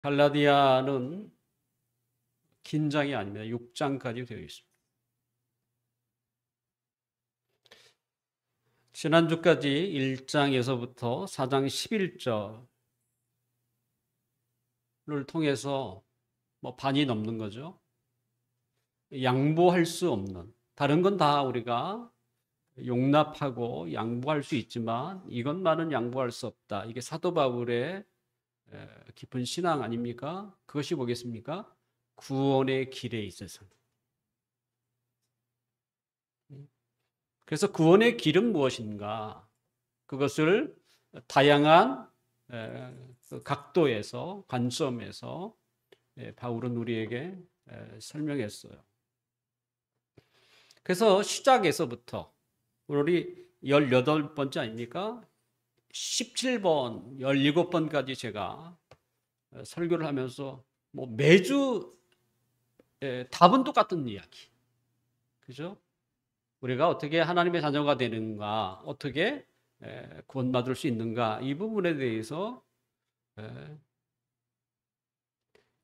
갈라디아는 긴장이 아닙니다. 6장까지 되어 있습니다. 지난주까지 1장에서부터 4장 11절을 통해서 반이 넘는 거죠. 양보할 수 없는, 다른 건 다 우리가 용납하고 양보할 수 있지만 이것만은 양보할 수 없다. 이게 사도 바울의 깊은 신앙 아닙니까? 그것이 뭐겠습니까? 구원의 길에 있어서. 그래서 구원의 길은 무엇인가? 그것을 다양한 각도에서, 관점에서 바울은 우리에게 설명했어요. 그래서 시작에서부터 우리 18번째 아닙니까? 17번, 17번까지 제가 설교를 하면서 매주 답은 똑같은 이야기. 그죠? 우리가 어떻게 하나님의 자녀가 되는가, 어떻게 구원받을 수 있는가, 이 부분에 대해서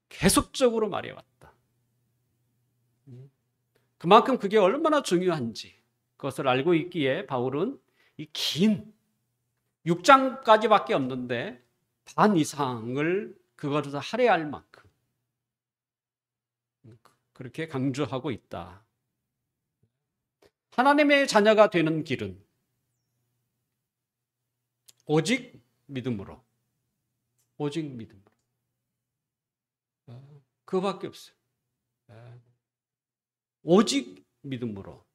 계속적으로 말해왔다. 그만큼 그게 얼마나 중요한지 그것을 알고 있기에 바울은 이 긴 6장까지밖에 없는데 반 이상을 그것을 할애할 만큼 그렇게 강조하고 있다. 하나님의 자녀가 되는 길은 오직 믿음으로, 오직 믿음으로. 그거밖에 없어요. 오직 믿음으로.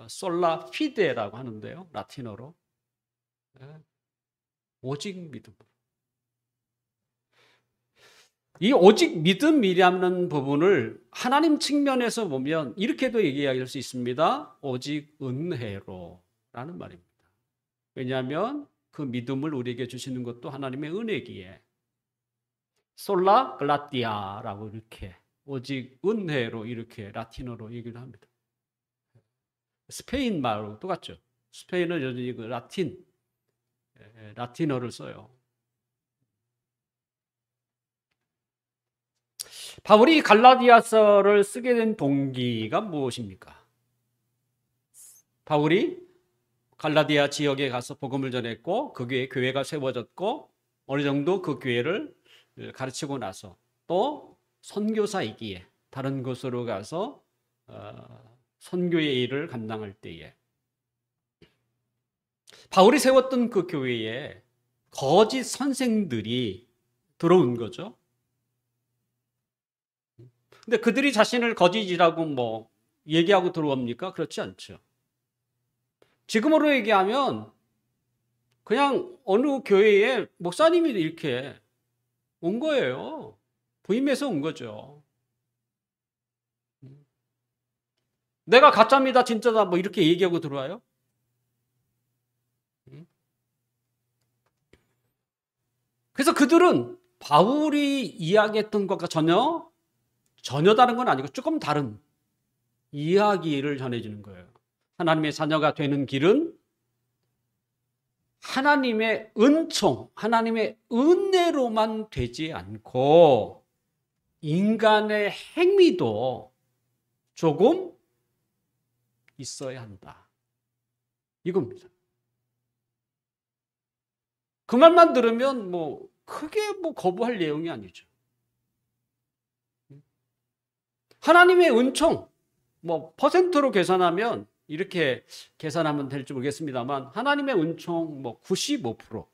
솔라 피데라고 하는데요, 라틴어로. 오직 믿음으로. 이 오직 믿음이라는 부분을 하나님 측면에서 보면 이렇게도 얘기할 수 있습니다. 오직 은혜로 라는 말입니다. 왜냐하면 그 믿음을 우리에게 주시는 것도 하나님의 은혜기에 솔라 글라티아라고 이렇게 오직 은혜로 이렇게 라틴어로 얘기를 합니다. 스페인 말하고 똑같죠. 스페인은 여전히 그 라틴어를 써요. 바울이 갈라디아서를 쓰게 된 동기가 무엇입니까? 바울이 갈라디아 지역에 가서 복음을 전했고 거기에 교회가 세워졌고 어느 정도 그 교회를 가르치고 나서 또 선교사이기에 다른 곳으로 가서 선교의 일을 감당할 때에 바울이 세웠던 그 교회에 거짓 선생들이 들어온 거죠. 근데 그들이 자신을 거짓이라고 얘기하고 들어옵니까? 그렇지 않죠. 지금으로 얘기하면 그냥 어느 교회에 목사님이 이렇게 온 거예요. 부임해서 온 거죠. 내가 가짜입니다, 진짜다, 이렇게 얘기하고 들어와요? 그래서 그들은 바울이 이야기했던 것과 전혀 다른 건 아니고 조금 다른 이야기를 전해주는 거예요. 하나님의 자녀가 되는 길은 하나님의 은총, 하나님의 은혜로만 되지 않고 인간의 행위도 조금 있어야 한다. 이겁니다. 그 말만 들으면 크게 거부할 내용이 아니죠. 하나님의 은총, 퍼센트로 계산하면 이렇게 계산하면 될지 모르겠습니다만 하나님의 은총 95%.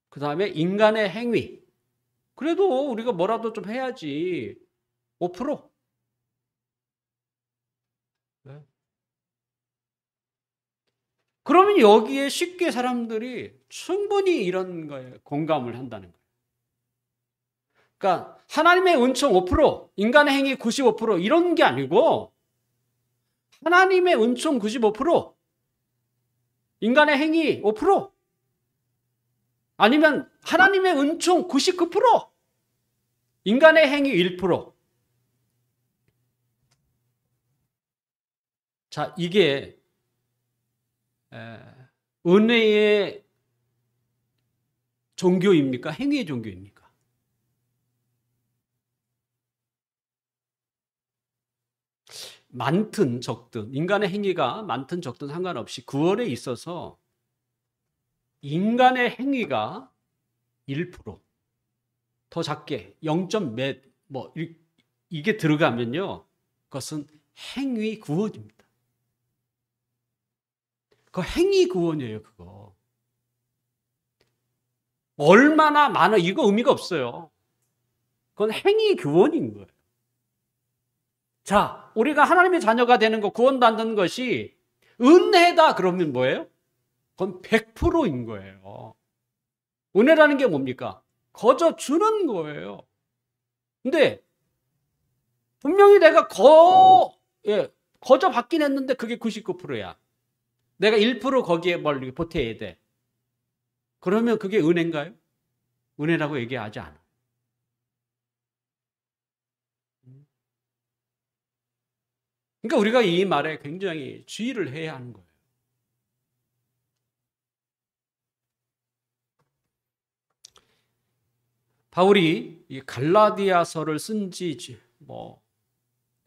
그 다음에 인간의 행위. 그래도 우리가 뭐라도 좀 해야지 5%. 네. 그러면 여기에 쉽게 사람들이 충분히 이런 거에 공감을 한다는 거예요. 그러니까 하나님의 은총 5%, 인간의 행위 95% 이런 게 아니고 하나님의 은총 95%, 인간의 행위 5%, 아니면 하나님의 은총 99%, 인간의 행위 1%. 자, 이게 은혜의 종교입니까? 행위의 종교입니까? 많든 적든 인간의 행위가 많든 적든 상관없이 구원에 있어서 인간의 행위가 1%더 작게 0. 몇 뭐 이게 들어가면요. 그것은 행위 구원입니다. 그 행위 구원이에요, 그거. 얼마나 많아 이거 의미가 없어요. 그건 행위 구원인 거예요. 자, 우리가 하나님의 자녀가 되는 거 구원받는 것이 은혜다 그러면 뭐예요? 그건 100%인 거예요. 은혜라는 게 뭡니까? 거저 주는 거예요. 근데 분명히 내가 거저 받긴 했는데 그게 99%야. 내가 1% 거기에 뭘 보태야 돼. 그러면 그게 은혜인가요? 은혜라고 얘기하지 않아. 그러니까 우리가 이 말에 굉장히 주의를 해야 하는 거예요. 바울이 이 갈라디아서를 쓴 지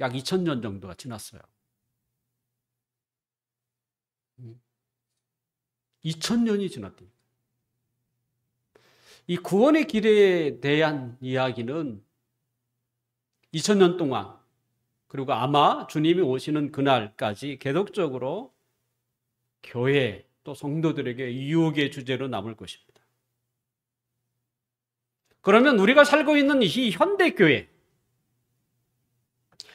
약 2000년 정도가 지났어요. 2000년이 지났대요. 이 구원의 길에 대한 이야기는 2000년 동안 그리고 아마 주님이 오시는 그날까지 계속적으로 교회 또 성도들에게 유혹의 주제로 남을 것입니다. 그러면 우리가 살고 있는 이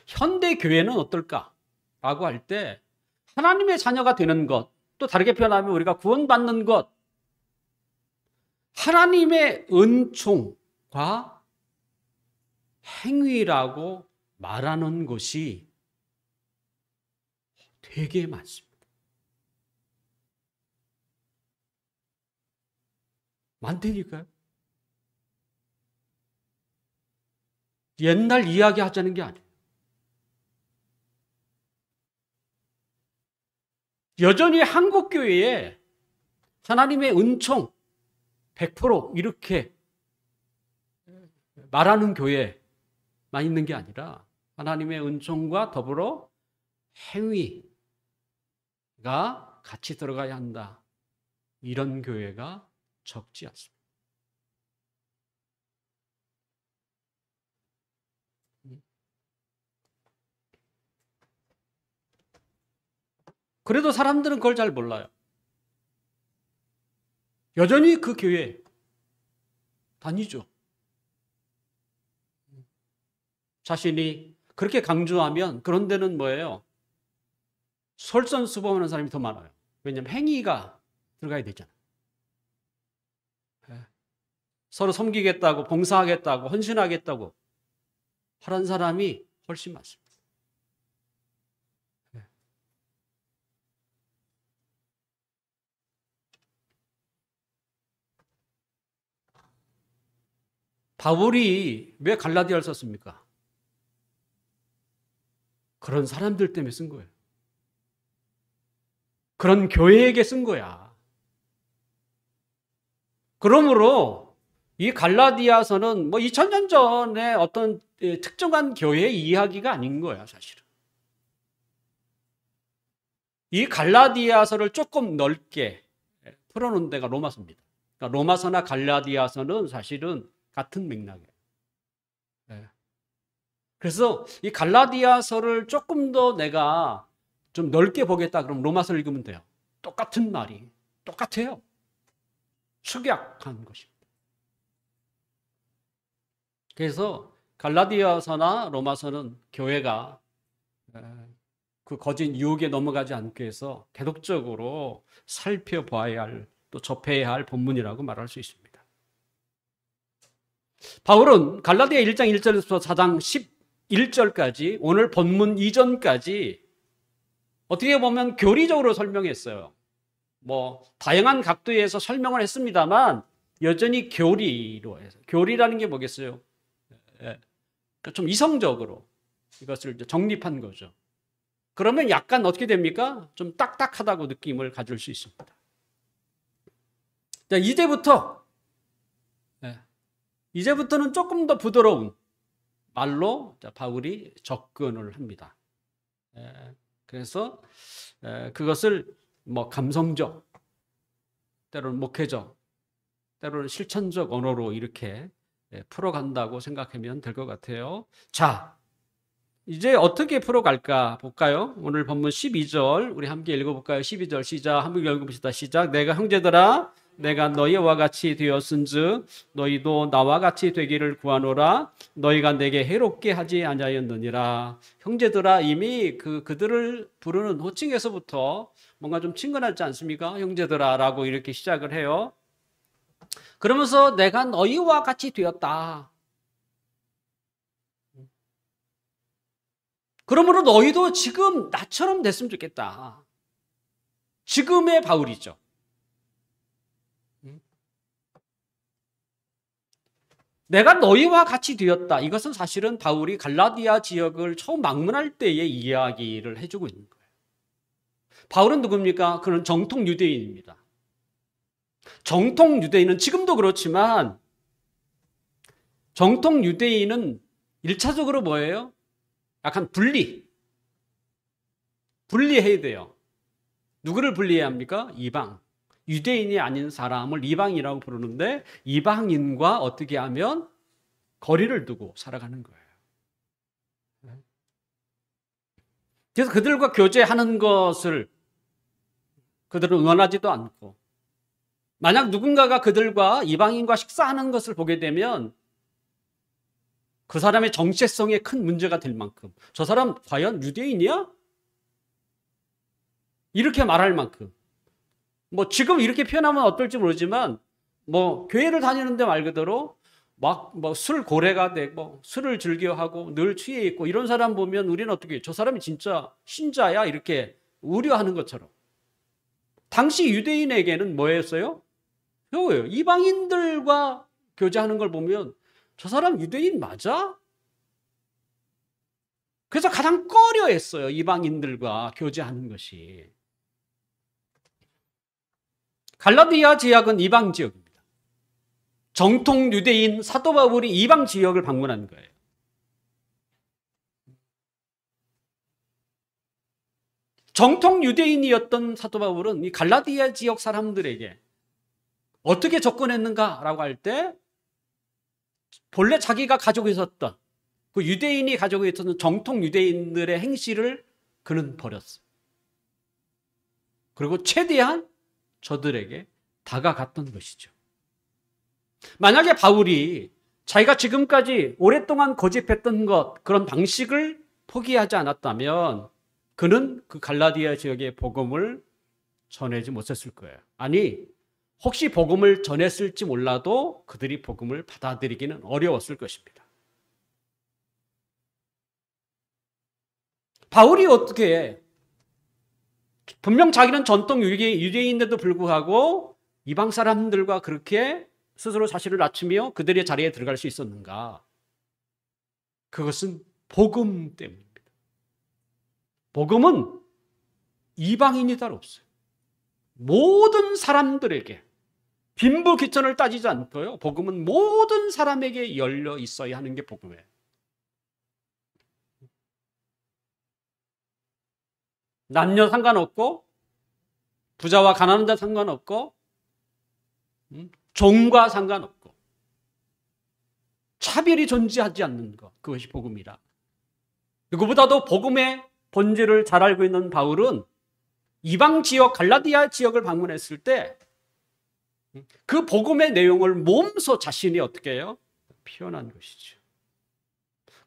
현대교회는 어떨까라고 할 때 하나님의 자녀가 되는 것, 또 다르게 표현하면 우리가 구원받는 것, 하나님의 은총과 행위라고 말하는 것이 되게 많습니다. 많다니까요. 옛날 이야기 하자는 게 아니에요. 여전히 한국교회에 하나님의 은총 100% 이렇게 말하는 교회만 있는 게 아니라 하나님의 은총과 더불어 행위가 같이 들어가야 한다. 이런 교회가 적지 않습니다. 그래도 사람들은 그걸 잘 몰라요. 여전히 그 교회 다니죠. 자신이 그렇게 강조하면 그런 데는 뭐예요? 솔선수범하는 사람이 더 많아요. 왜냐하면 행위가 들어가야 되잖아요. 서로 섬기겠다고, 봉사하겠다고, 헌신하겠다고 하는 사람이 훨씬 많습니다. 바울이 왜 갈라디아를 썼습니까? 그런 사람들 때문에 쓴 거예요. 그런 교회에게 쓴 거야. 그러므로 이 갈라디아서는 2000년 전에 어떤 특정한 교회의 이야기가 아닌 거야, 사실은. 이 갈라디아서를 조금 넓게 풀어놓은 데가 로마서입니다. 그러니까 로마서나 갈라디아서는 사실은 같은 맥락이에요. 그래서 이 갈라디아서를 조금 더 내가 좀 넓게 보겠다 그러면 로마서를 읽으면 돼요. 똑같은 말이 똑같아요. 축약한 것입니다. 그래서 갈라디아서나 로마서는 교회가 그 거짓 유혹에 넘어가지 않기 위해서 계속적으로 살펴봐야 할, 또 접해야 할 본문이라고 말할 수 있습니다. 바울은 갈라디아 1장 1절에서 4장 11절까지 오늘 본문 이전까지 어떻게 보면 교리적으로 설명했어요. 다양한 각도에서 설명을 했습니다만 여전히 교리로 해서, 교리라는 게 뭐겠어요? 좀 이성적으로 이것을 정립한 거죠. 그러면 약간 어떻게 됩니까? 좀 딱딱하다고 느낌을 가질 수 있습니다. 자, 이제부터는 조금 더 부드러운 말로 바울이 접근을 합니다. 그래서 그것을 뭐 감성적, 때로는 목회적, 때로는 실천적 언어로 이렇게 풀어간다고 생각하면 될 것 같아요. 자, 이제 어떻게 풀어갈까 볼까요? 오늘 본문 12절 우리 함께 읽어볼까요? 12절 시작. 한번 읽어봅시다. 시작. 내가 형제들아 내가 너희와 같이 되었은즉 너희도 나와 같이 되기를 구하노라. 너희가 내게 해롭게 하지 아니하였느니라. 형제들아, 이미 그들을 부르는 호칭에서부터 뭔가 좀 친근하지 않습니까? 형제들아 라고 이렇게 시작을 해요. 그러면서 내가 너희와 같이 되었다. 그러므로 너희도 지금 나처럼 됐으면 좋겠다. 지금의 바울이죠. 내가 너희와 같이 되었다. 이것은 사실은 바울이 갈라디아 지역을 처음 방문할 때의 이야기를 해주고 있는 거예요. 바울은 누굽니까? 그는 정통 유대인입니다. 정통 유대인은 지금도 그렇지만 정통 유대인은 1차적으로 뭐예요? 약간 분리해야 돼요. 누구를 분리해야 합니까? 이방. 유대인이 아닌 사람을 이방이라고 부르는데 이방인과 어떻게 하면 거리를 두고 살아가는 거예요. 그래서 그들과 교제하는 것을 그들은 응원하지도 않고, 만약 누군가가 그들과 이방인과 식사하는 것을 보게 되면 그 사람의 정체성에 큰 문제가 될 만큼, 저 사람 과연 유대인이야? 이렇게 말할 만큼, 뭐 지금 이렇게 표현하면 어떨지 모르지만 뭐 교회를 다니는데 말 그대로 막 뭐 술 고래가 되고 술을 즐겨하고 늘 취해 있고 이런 사람 보면 우리는 어떻게, 저 사람이 진짜 신자야? 이렇게 우려하는 것처럼, 당시 유대인에게는 뭐였어요? 표예요. 이방인들과 교제하는 걸 보면 저 사람 유대인 맞아? 그래서 가장 꺼려했어요. 이방인들과 교제하는 것이. 갈라디아 지역은 이방 지역입니다. 정통 유대인 사도 바울이 이방 지역을 방문한 거예요. 정통 유대인이었던 사도 바울은 이 갈라디아 지역 사람들에게 어떻게 접근했는가라고 할 때, 본래 자기가 가지고 있었던 그 유대인이 가지고 있었던 정통 유대인들의 행실을 그는 버렸어요. 그리고 최대한 저들에게 다가갔던 것이죠. 만약에 바울이 자기가 지금까지 오랫동안 고집했던 것, 그런 방식을 포기하지 않았다면 그는 그 갈라디아 지역의 복음을 전하지 못했을 거예요. 아니, 혹시 복음을 전했을지 몰라도 그들이 복음을 받아들이기는 어려웠을 것입니다. 바울이 어떻게 해? 분명 자기는 전통 유대인인데도 불구하고 이방 사람들과 그렇게 스스로 자신을 낮추며 그들의 자리에 들어갈 수 있었는가? 그것은 복음 때문입니다. 복음은 이방인이 따로 없어요. 모든 사람들에게, 빈부귀천을 따지지 않고요. 복음은 모든 사람에게 열려 있어야 하는 게 복음이에요. 남녀 상관없고, 부자와 가난한 자 상관없고, 종과 상관없고, 차별이 존재하지 않는 것, 그것이 복음이라. 누구보다도 복음의 본질을 잘 알고 있는 바울은 이방 지역, 갈라디아 지역을 방문했을 때 그 복음의 내용을 몸소 자신이 어떻게 해요? 표현한 것이죠.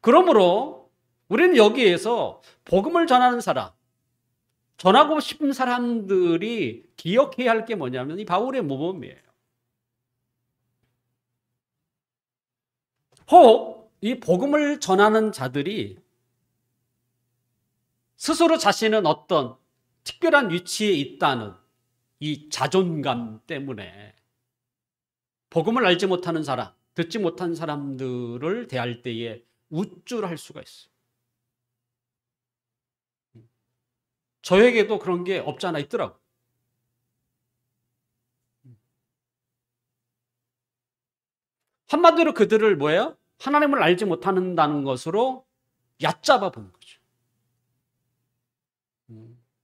그러므로 우리는 여기에서 복음을 전하는 사람, 전하고 싶은 사람들이 기억해야 할 게 뭐냐면 이 바울의 모범이에요. 혹 이 복음을 전하는 자들이 스스로 자신은 어떤 특별한 위치에 있다는 이 자존감 때문에 복음을 알지 못하는 사람, 듣지 못한 사람들을 대할 때에 우쭐할 수가 있어요. 저에게도 그런 게 없지 않아 있더라고요. 한마디로 그들을 뭐예요? 하나님을 알지 못한다는 것으로 얕잡아 보는 거죠.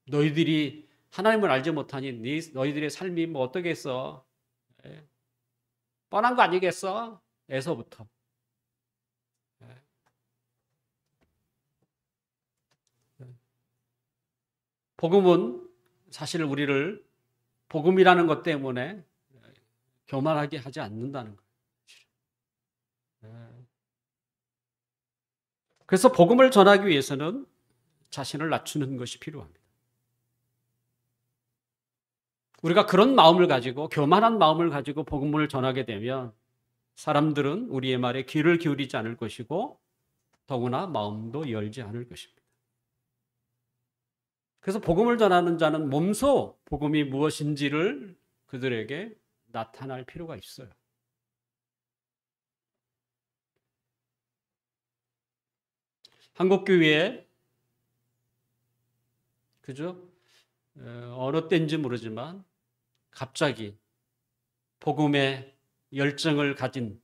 너희들이 하나님을 알지 못하니 너희들의 삶이 뭐 어떻겠어? 뻔한 거 아니겠어? 에서부터. 복음은 사실 우리를 복음이라는 것 때문에 교만하게 하지 않는다는 거예요. 그래서 복음을 전하기 위해서는 자신을 낮추는 것이 필요합니다. 우리가 그런 마음을 가지고 교만한 마음을 가지고 복음을 전하게 되면 사람들은 우리의 말에 귀를 기울이지 않을 것이고 더구나 마음도 열지 않을 것입니다. 그래서 복음을 전하는 자는 몸소 복음이 무엇인지를 그들에게 나타날 필요가 있어요. 한국교회에 그죠? 어느 때인지 모르지만 갑자기 복음의 열정을 가진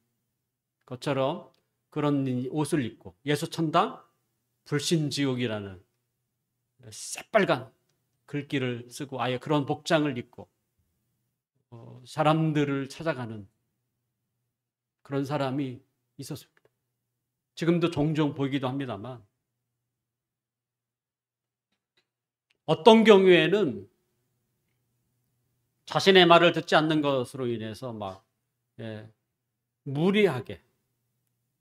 것처럼 그런 옷을 입고 예수천당 불신지옥이라는 새빨간 글귀를 쓰고 아예 그런 복장을 입고 사람들을 찾아가는 그런 사람이 있었습니다. 지금도 종종 보이기도 합니다만 어떤 경우에는 자신의 말을 듣지 않는 것으로 인해서 막 무리하게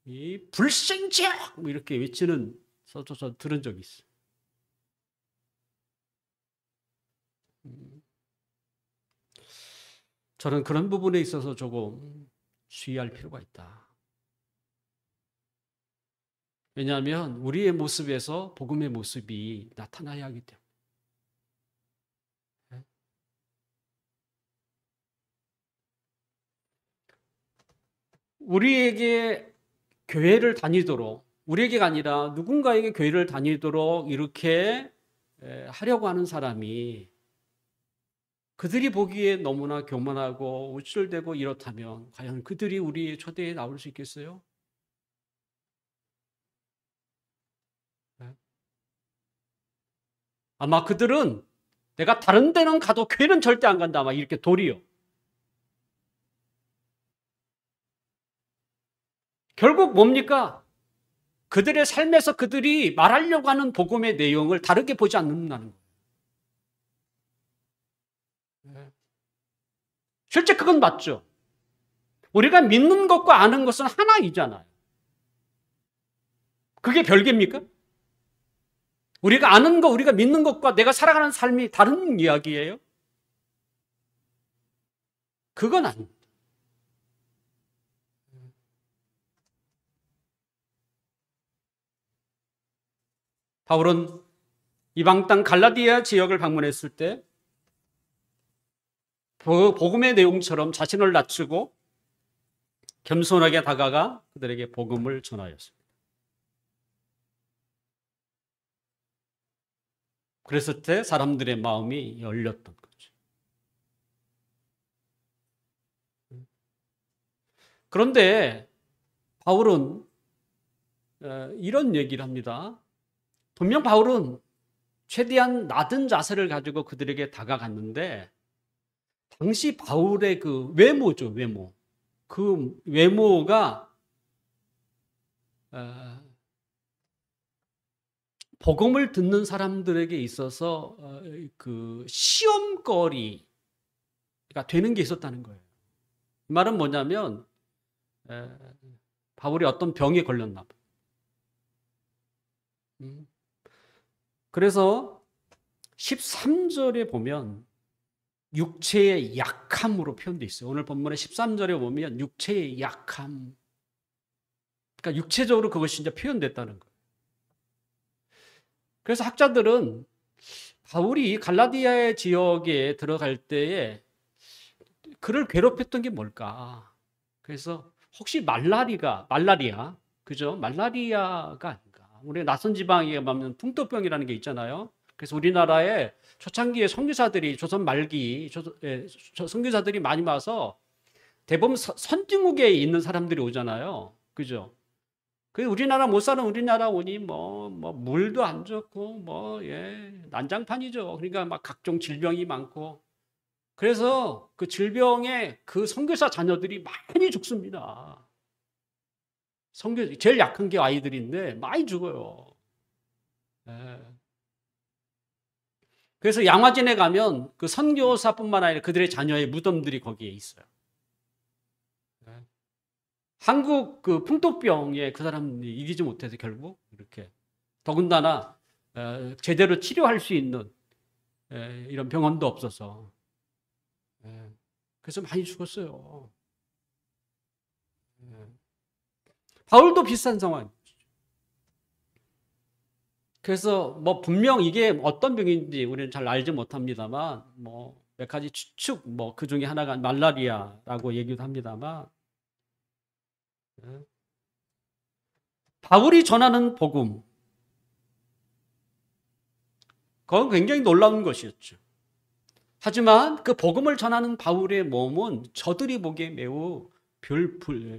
이 불신지옥 뭐 이렇게 외치는 저 들은 적이 있어요. 저는 그런 부분에 있어서 조금 주의할 필요가 있다. 왜냐하면 우리의 모습에서 복음의 모습이 나타나야 하기 때문에. 우리에게 교회를 다니도록, 우리에게가 아니라 누군가에게 교회를 다니도록 이렇게 하려고 하는 사람이 그들이 보기에 너무나 교만하고 우쭐대고 이렇다면 과연 그들이 우리의 초대에 나올 수 있겠어요? 아마 그들은 내가 다른 데는 가도 교회는 절대 안 간다. 막 이렇게 도리어. 결국 뭡니까? 그들의 삶에서 그들이 말하려고 하는 복음의 내용을 다르게 보지 않는다는 거예요. 실제 그건 맞죠. 우리가 믿는 것과 아는 것은 하나이잖아요. 그게 별개입니까? 우리가 아는 것, 우리가 믿는 것과 내가 살아가는 삶이 다른 이야기예요? 그건 아닙니다. 바울은 이방 땅 갈라디아 지역을 방문했을 때 복음의 내용처럼 자신을 낮추고 겸손하게 다가가 그들에게 복음을 전하였습니다. 그랬을 때 사람들의 마음이 열렸던 거죠. 그런데 바울은 이런 얘기를 합니다. 분명 바울은 최대한 낮은 자세를 가지고 그들에게 다가갔는데 당시 바울의 그 외모죠, 외모. 그 외모가 복음을 듣는 사람들에게 있어서 그 시험거리가 되는 게 있었다는 거예요. 이 말은 뭐냐면 바울이 어떤 병에 걸렸나 봐요. 그래서 13절에 보면 육체의 약함으로 표현되어 있어요. 오늘 본문의 13절에 보면 육체의 약함. 그러니까 육체적으로 그것이 이제 표현됐다는 거예요. 그래서 학자들은 바울이 갈라디아의 지역에 들어갈 때에 그를 괴롭혔던 게 뭘까? 그래서 혹시 말라리아, 그죠? 말라리아가 아닌가? 우리 낯선 지방에 가면 풍토병이라는 게 있잖아요. 그래서 우리나라에 초창기에 선교사들이 조선 말기 선교사들이 많이 와서 대부분 선진국에 있는 사람들이 오잖아요. 그죠? 그 우리나라 못 사는 우리나라 오니 물도 안 좋고 난장판이죠. 그러니까 막 각종 질병이 많고 그래서 그 질병에 그 선교사 자녀들이 많이 죽습니다. 제일 약한 게 아이들인데 많이 죽어요. 예. 그래서 양화진에 가면 그 선교사뿐만 아니라 그들의 자녀의 무덤들이 거기에 있어요. 예. 한국 그 풍토병에 그 사람이 이기지 못해서 결국 이렇게 더군다나 제대로 치료할 수 있는 이런 병원도 없어서 그래서 많이 죽었어요. 바울도 비슷한 상황. 그래서 분명 이게 어떤 병인지 우리는 잘 알지 못합니다만 몇 가지 추측 그 중에 하나가 말라리아라고 얘기도 합니다만 바울이 전하는 복음 그건 굉장히 놀라운 것이었죠. 하지만 그 복음을 전하는 바울의 몸은 저들이 보기에 매우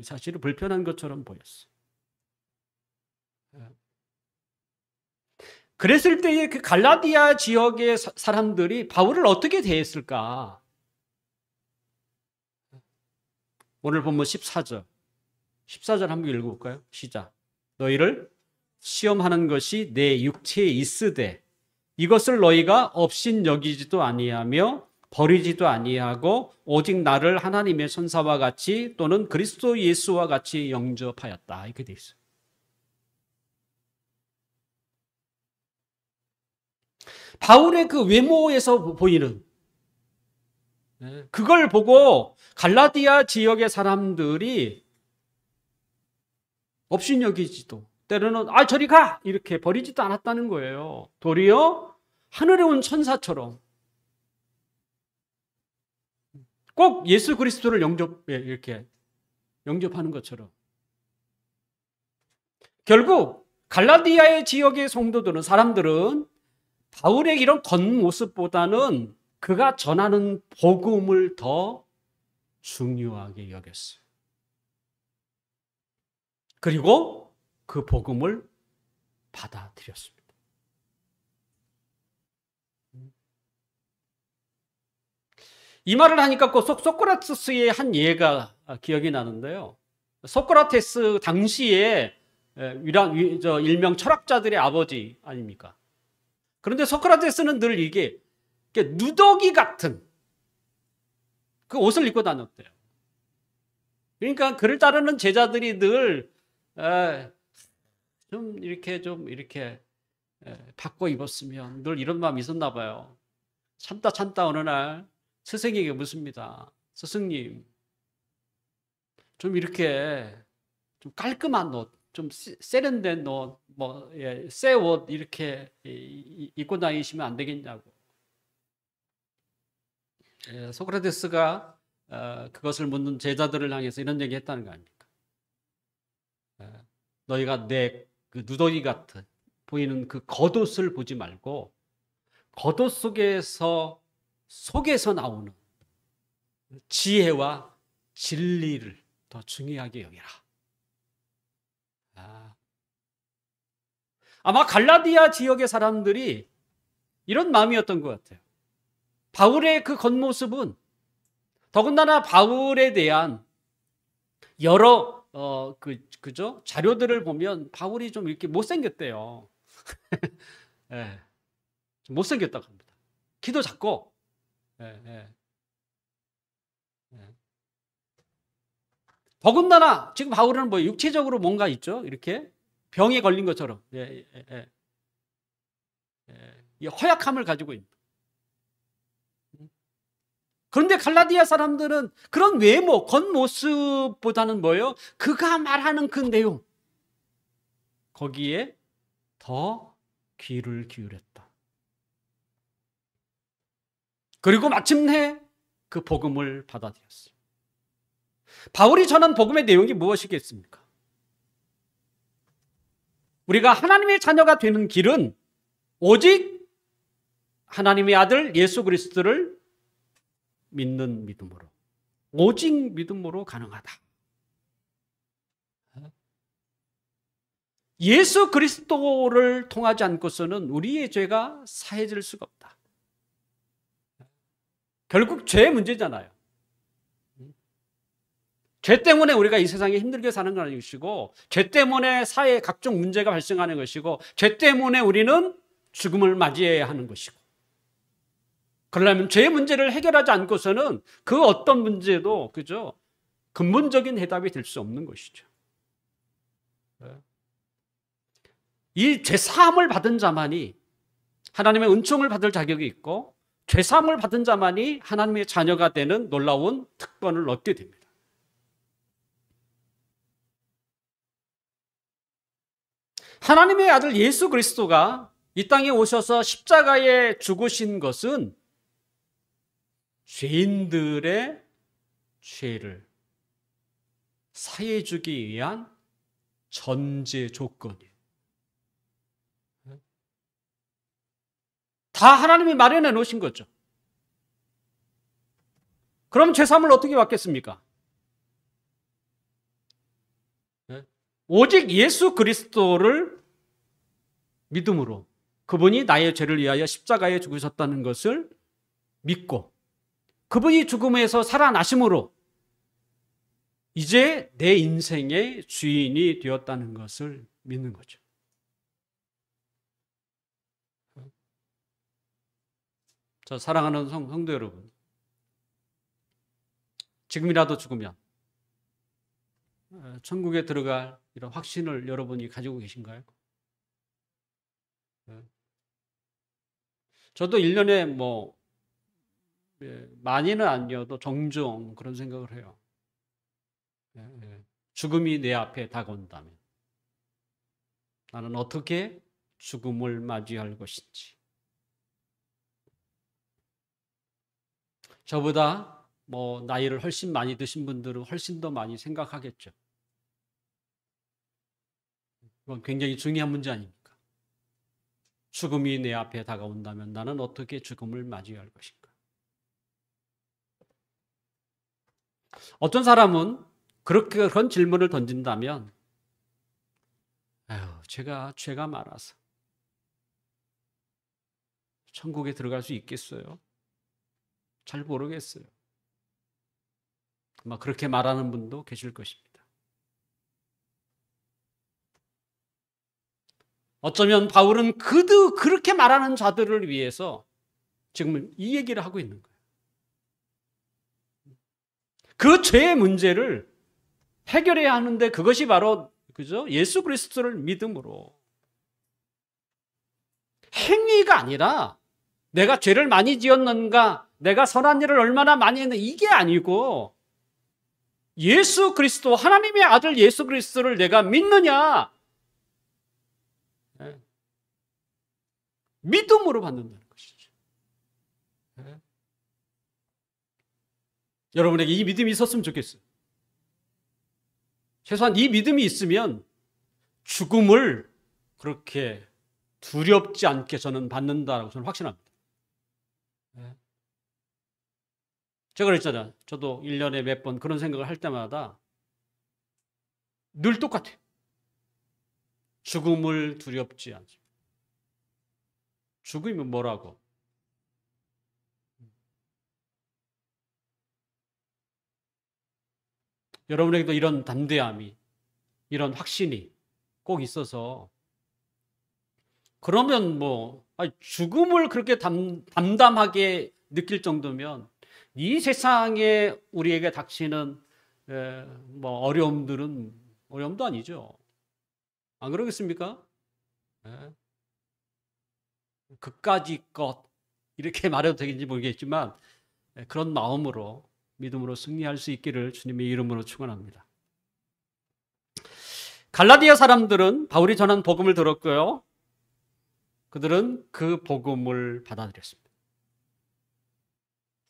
사실은 불편한 것처럼 보였어요. 그랬을 때에 그 갈라디아 지역의 사람들이 바울을 어떻게 대했을까? 오늘 본문 14절. 14절 한번 읽어볼까요? 시작. 너희를 시험하는 것이 내 육체에 있으되 이것을 너희가 업신여기지도 아니하며 버리지도 아니하고 오직 나를 하나님의 선사와 같이 또는 그리스도 예수와 같이 영접하였다. 이렇게 돼 있어요. 바울의 그 외모에서 보이는 그걸 보고 갈라디아 지역의 사람들이 업신여기지도 때로는 저리 가! 이렇게 버리지도 않았다는 거예요. 도리어 하늘에 온 천사처럼 꼭 예수 그리스도를 이렇게 영접하는 것처럼 결국 갈라디아의 지역의 성도들은 사람들은 바울의 이런 겉모습보다는 그가 전하는 복음을 더 중요하게 여겼어요. 그리고 그 복음을 받아들였습니다. 이 말을 하니까 꼭 소크라테스의 한 예가 기억이 나는데요. 소크라테스 당시에 일명 철학자들의 아버지 아닙니까? 그런데 소크라테스는 늘 이게 누더기 같은 그 옷을 입고 다녔대요. 그러니까 그를 따르는 제자들이 늘 좀 이렇게 바꿔 입었으면 늘 이런 마음이 있었나 봐요. 참다 어느 날 스승에게 묻습니다. 스승님, 좀 이렇게 좀 깔끔한 옷, 좀 세련된 옷, 새 옷 이렇게 입고 다니시면 안 되겠냐고. 소크라테스가 그것을 묻는 제자들을 향해서 이런 얘기 했다는 거 아닙니까? 너희가 내 그 누더기 같은 보이는 그 겉옷을 보지 말고 겉옷 속에서 나오는 지혜와 진리를 더 중요하게 여기라. 아마 갈라디아 지역의 사람들이 이런 마음이었던 것 같아요. 바울의 그 겉모습은 더군다나 바울에 대한 여러 그죠? 자료들을 보면 바울이 좀 이렇게 못생겼대요. 네. 좀 못생겼다고 합니다. 키도 작고. 더군다나 지금 바울은 육체적으로 뭔가 있죠? 이렇게 병에 걸린 것처럼 허약함을 가지고 있는. 그런데 갈라디아 사람들은 그런 외모, 겉모습보다는 뭐예요? 그가 말하는 그 내용 거기에 더 귀를 기울였다. 그리고 마침내 그 복음을 받아들였어요. 바울이 전한 복음의 내용이 무엇이겠습니까? 우리가 하나님의 자녀가 되는 길은 오직 하나님의 아들 예수 그리스도를 믿는 믿음으로, 오직 믿음으로 가능하다. 예수 그리스도를 통하지 않고서는 우리의 죄가 사해질 수가 없다. 결국 죄의 문제잖아요. 죄 때문에 우리가 이 세상에 힘들게 사는 것이고, 죄 때문에 사회에 각종 문제가 발생하는 것이고, 죄 때문에 우리는 죽음을 맞이해야 하는 것이고, 그러려면 죄의 문제를 해결하지 않고서는 그 어떤 문제도 그죠? 근본적인 해답이 될 수 없는 것이죠. 이 죄사함을 받은 자만이 하나님의 은총을 받을 자격이 있고, 죄사함을 받은 자만이 하나님의 자녀가 되는 놀라운 특권을 얻게 됩니다. 하나님의 아들 예수 그리스도가 이 땅에 오셔서 십자가에 죽으신 것은 죄인들의 죄를 사해 주기 위한 전제 조건이에요. 다 하나님이 마련해 놓으신 거죠. 그럼 죄사함을 어떻게 받겠습니까? 오직 예수 그리스도를 믿음으로, 그분이 나의 죄를 위하여 십자가에 죽으셨다는 것을 믿고, 그분이 죽음에서 살아나심으로 이제 내 인생의 주인이 되었다는 것을 믿는 거죠. 저 사랑하는 성도 여러분, 지금이라도 죽으면 천국에 들어갈 이런 확신을 여러분이 가지고 계신가요? 저도 1년에 많이는 아니어도 종종 그런 생각을 해요. 죽음이 내 앞에 다가온다면 나는 어떻게 죽음을 맞이할 것인지. 저보다 나이를 훨씬 많이 드신 분들은 훨씬 더 많이 생각하겠죠. 이건 굉장히 중요한 문제 아닙니까? 죽음이 내 앞에 다가온다면 나는 어떻게 죽음을 맞이할 것인가? 어떤 사람은 그런 질문을 던진다면, 제가 죄가 많아서 천국에 들어갈 수 있겠어요? 잘 모르겠어요. 아마 그렇게 말하는 분도 계실 것입니다. 어쩌면 바울은 그렇게 말하는 자들을 위해서 지금 이 얘기를 하고 있는 거예요. 그 죄의 문제를 해결해야 하는데 그것이 바로 그죠? 예수 그리스도를 믿음으로, 행위가 아니라 내가 죄를 많이 지었는가, 내가 선한 일을 얼마나 많이 했는가, 이게 아니고 예수 그리스도, 하나님의 아들 예수 그리스도를 내가 믿느냐, 믿음으로 받는다는 것이죠. 여러분에게 이 믿음이 있었으면 좋겠어요. 최소한 이 믿음이 있으면 죽음을 그렇게 두렵지 않게 저는 받는다라고 저는 확신합니다. 제가 그랬잖아요. 저도 1년에 몇 번 그런 생각을 할 때마다 늘 똑같아요. 죽음을 두렵지 않습니다. 죽으면 뭐라고? 여러분에게도 이런 담대함이, 이런 확신이 꼭 있어서, 그러면 죽음을 그렇게 담담하게 느낄 정도면 이 세상에 우리에게 닥치는 어려움들은 어려움도 아니죠. 안 그러겠습니까? 그까지 것, 이렇게 말해도 되겠는지 모르겠지만 그런 마음으로, 믿음으로 승리할 수 있기를 주님의 이름으로 축원합니다. 갈라디아 사람들은 바울이 전한 복음을 들었고요. 그들은 그 복음을 받아들였습니다.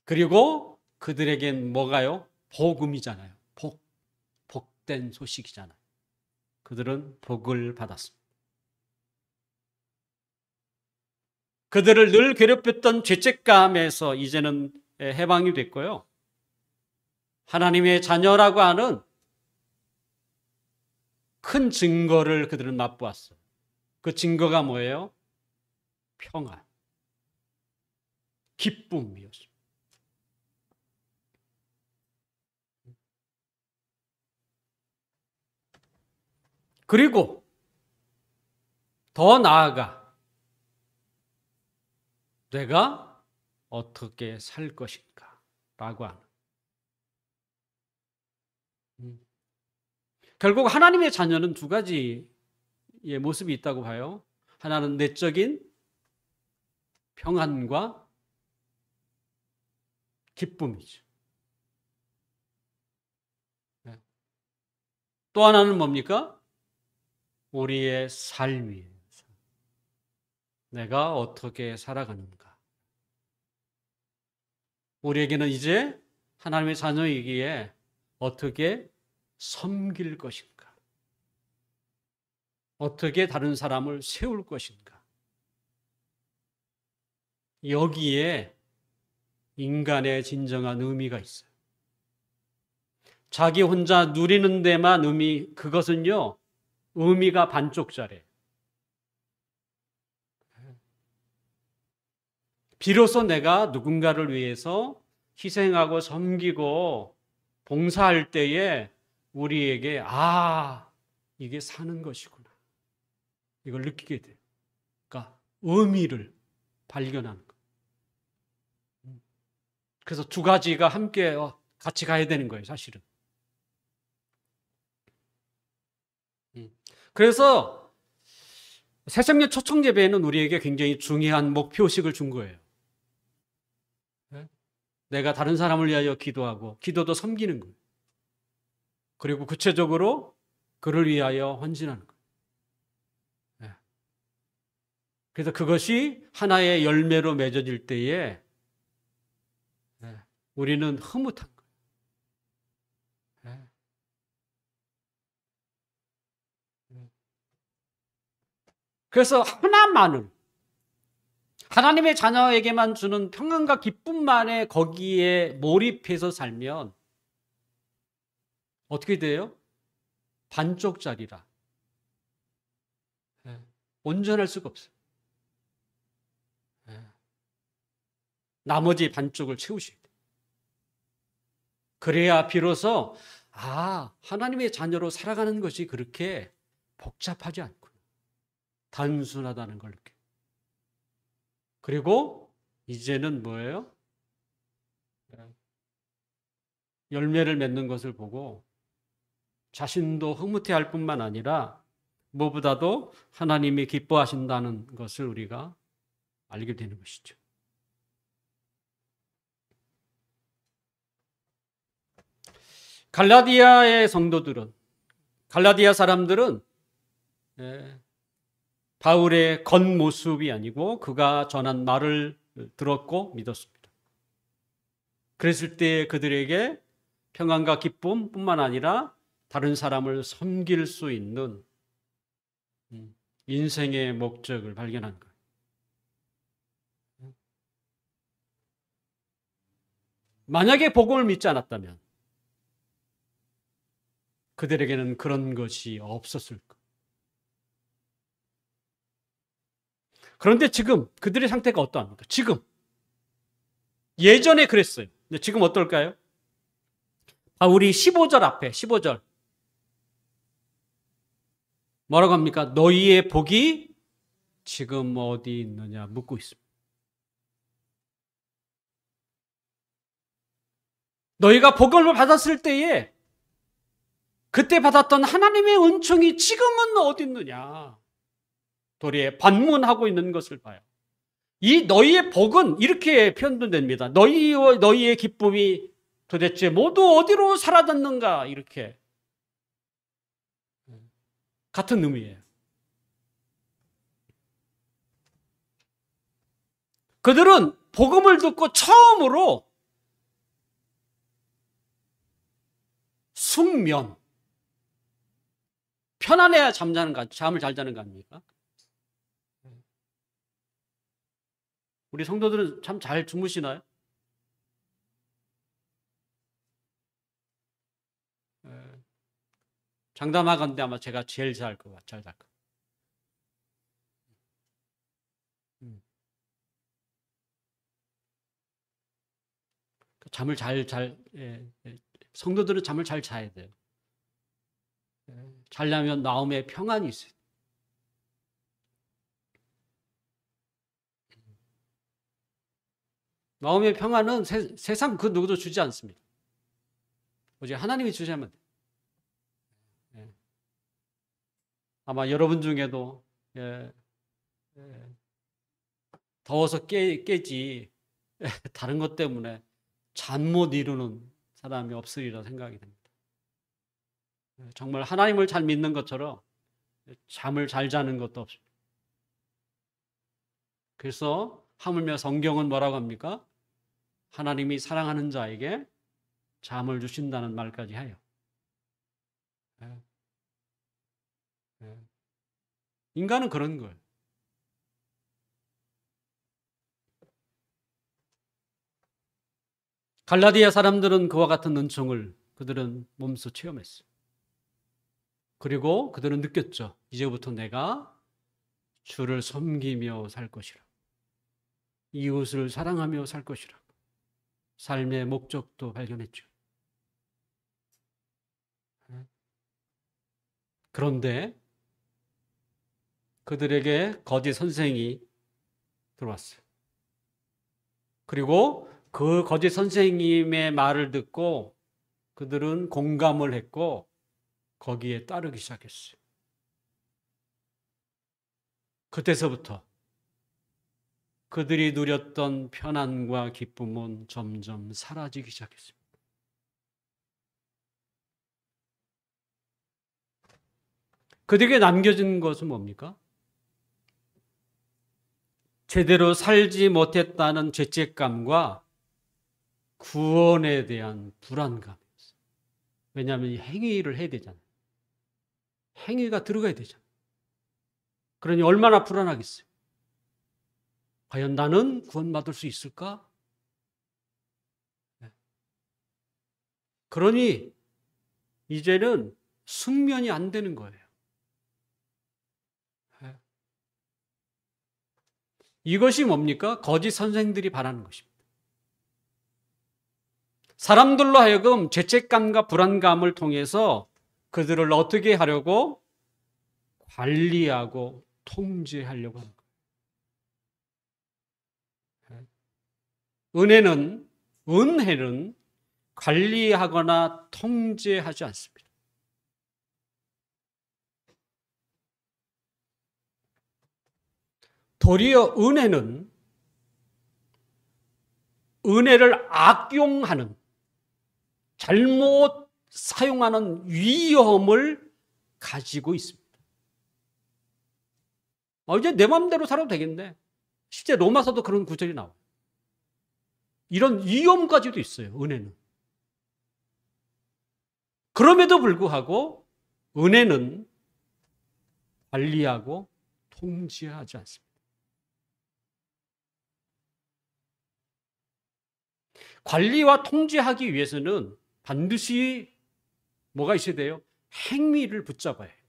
그리고 그들에겐 뭐가요? 복음이잖아요. 복된 소식이잖아요. 그들은 복을 받았습니다. 그들을 늘 괴롭혔던 죄책감에서 이제는 해방이 됐고요. 하나님의 자녀라고 하는 큰 증거를 그들은 맛보았어요. 그 증거가 뭐예요? 평안, 기쁨이었습니다. 그리고 더 나아가 내가 어떻게 살 것인가 라고 하는. 결국 하나님의 자녀는 두 가지의 모습이 있다고 봐요. 하나는 내적인 평안과 기쁨이죠. 또 하나는 뭡니까? 우리의 삶이에요. 내가 어떻게 살아가는가. 우리에게는 이제 하나님의 자녀이기에 어떻게 섬길 것인가, 어떻게 다른 사람을 세울 것인가. 여기에 인간의 진정한 의미가 있어요. 자기 혼자 누리는 데만 그것은요, 의미가 반쪽짜리예요. 비로소 내가 누군가를 위해서 희생하고 섬기고 봉사할 때에 우리에게 이게 사는 것이구나, 이걸 느끼게 돼요. 그러니까 의미를 발견하는 거예요. 그래서 두 가지가 함께 같이 가야 되는 거예요, 사실은. 그래서 새생명 초청예배는 우리에게 굉장히 중요한 목표의식을 준 거예요. 내가 다른 사람을 위하여 기도하고, 기도도 섬기는 거예요. 그리고 구체적으로 그를 위하여 헌신하는 거예요. 그래서 그것이 하나의 열매로 맺어질 때에 우리는 흐뭇한 거예요. 그래서 하나만을, 하나님의 자녀에게만 주는 평안과 기쁨만에 거기에 몰입해서 살면 어떻게 돼요? 반쪽짜리라. 온전할 수가 없어요. 나머지 반쪽을 채우셔야 돼요. 그래야 비로소 하나님의 자녀로 살아가는 것이 그렇게 복잡하지 않구나, 단순하다는 걸 느껴요. 그리고 이제는 뭐예요? 열매를 맺는 것을 보고 자신도 흐뭇해할 뿐만 아니라 무엇보다도 하나님이 기뻐하신다는 것을 우리가 알게 되는 것이죠. 갈라디아의 성도들은, 갈라디아 사람들은 바울의 겉모습이 아니고 그가 전한 말을 들었고 믿었습니다. 그랬을 때 그들에게 평안과 기쁨뿐만 아니라 다른 사람을 섬길 수 있는 인생의 목적을 발견한 거예요. 만약에 복음을 믿지 않았다면 그들에게는 그런 것이 없었을 거예요. 그런데 지금 그들의 상태가 어떠합니까? 지금. 예전에 그랬어요. 근데 지금 어떨까요? 바울이 15절 앞에, 15절. 뭐라고 합니까? 너희의 복이 지금 어디 있느냐 묻고 있습니다. 너희가 복음을 받았을 때에 그때 받았던 하나님의 은총이 지금은 어디 있느냐 도리에 반문하고 있는 것을 봐요. 이 너희의 복은 이렇게 표현도 됩니다. 너희의 기쁨이 도대체 모두 어디로 사라졌는가, 이렇게 같은 의미예요. 그들은 복음을 듣고 처음으로 숙면, 편안해야 잠을 잘 자는 거 아닙니까? 우리 성도들은 참 잘 주무시나요? 장담하건대 아마 제가 제일 잘 살 거예요. 잠을 성도들은 잠을 잘 자야 돼요. 자려면 마음에 평안이 있어요. 마음의 평안은 세상 그 누구도 주지 않습니다. 오직 하나님이 주셔야만 돼요. 아마 여러분 중에도 더워서 깨지 다른 것 때문에 잠 못 이루는 사람이 없으리라 생각이 됩니다. 정말 하나님을 잘 믿는 것처럼 잠을 잘 자는 것도 없습니다. 그래서 하물며 성경은 뭐라고 합니까? 하나님이 사랑하는 자에게 잠을 주신다는 말까지 해요. 인간은 그런 거예요. 갈라디아 사람들은 그와 같은 은총을 그들은 몸소 체험했어요. 그리고 그들은 느꼈죠. 이제부터 내가 주를 섬기며 살 것이라. 이웃을 사랑하며 살 것이라. 삶의 목적도 발견했죠. 그런데 그들에게 거짓 선생이 들어왔어요. 그리고 그 거짓 선생님의 말을 듣고 그들은 공감을 했고 거기에 따르기 시작했어요. 그때서부터 그들이 누렸던 편안과 기쁨은 점점 사라지기 시작했습니다. 그들에게 남겨진 것은 뭡니까? 제대로 살지 못했다는 죄책감과 구원에 대한 불안감이었어요. 왜냐하면 행위를 해야 되잖아요. 행위가 들어가야 되잖아요. 그러니 얼마나 불안하겠어요. 과연 나는 구원받을 수 있을까? 그러니 이제는 숙면이 안 되는 거예요. 이것이 뭡니까? 거짓 선생들이 바라는 것입니다. 사람들로 하여금 죄책감과 불안감을 통해서 그들을 어떻게 하려고? 관리하고 통제하려고 하는 거예요. 은혜는 관리하거나 통제하지 않습니다. 도리어 은혜를 악용하는, 잘못 사용하는 위험을 가지고 있습니다. 이제 내 마음대로 살아도 되겠네. 실제 로마서도 그런 구절이 나와요. 이런 위험까지도 있어요, 은혜는. 그럼에도 불구하고 은혜는 관리하고 통제하지 않습니다. 관리와 통제하기 위해서는 반드시 뭐가 있어야 돼요? 행위를 붙잡아야 해요.